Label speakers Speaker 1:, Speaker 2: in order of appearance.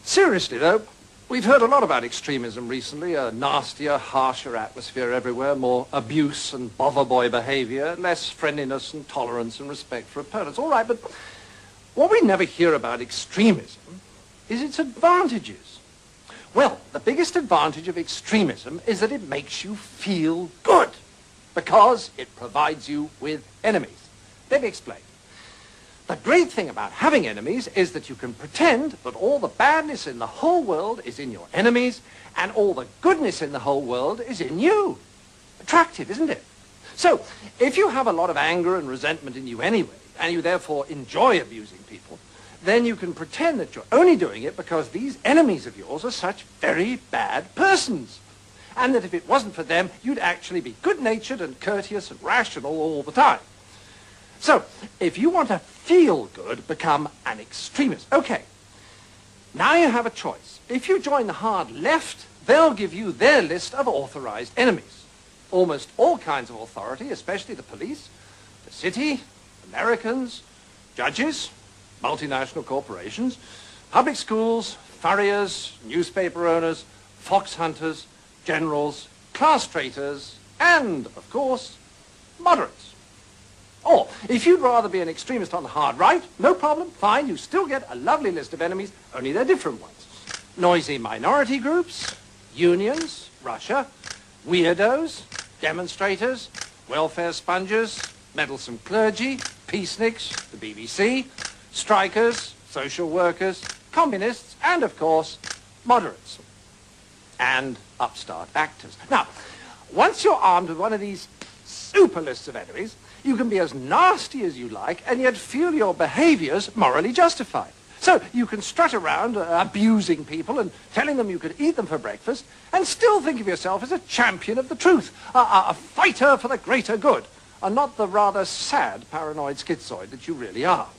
Speaker 1: Seriously, though, we've heard a lot about extremism recently. A nastier, harsher atmosphere everywhere, more abuse and bother boy behavior, less friendliness and tolerance and respect for opponents. All right, but what we never hear about extremism is its advantages. Well, the biggest advantage of extremism is that it makes you feel good because it provides you with enemies. Let me explain. The great thing about having enemies is that you can pretend that all the badness in the whole world is in your enemies and all the goodness in the whole world is in you. Attractive, isn't it? So, if you have a lot of anger and resentment in you anyway, and you therefore enjoy abusing people, then you can pretend that you're only doing it because these enemies of yours are such very bad persons. And that if it wasn't for them, you'd actually be good-natured and courteous and rational all the time. So, if you want to feel good, become an extremist. Okay, now you have a choice. If you join the hard left, they'll give you their list of authorized enemies. Almost all kinds of authority, especially the police, the city, Americans, judges, multinational corporations, public schools, furriers, newspaper owners, fox hunters, generals, class traitors, and, of course, moderates. Or, if you'd rather be an extremist on the hard right, no problem, fine, you still get a lovely list of enemies, only they're different ones. Noisy minority groups, unions, Russia, weirdos, demonstrators, welfare sponges, meddlesome clergy, peaceniks, the BBC, strikers, social workers, communists, and, of course, moderates. And upstart actors. Now, once you're armed with one of these super lists of enemies, you can be as nasty as you like and yet feel your behaviors morally justified. So you can strut around abusing people and telling them you could eat them for breakfast and still think of yourself as a champion of the truth, a fighter for the greater good, and not the rather sad paranoid schizoid that you really are.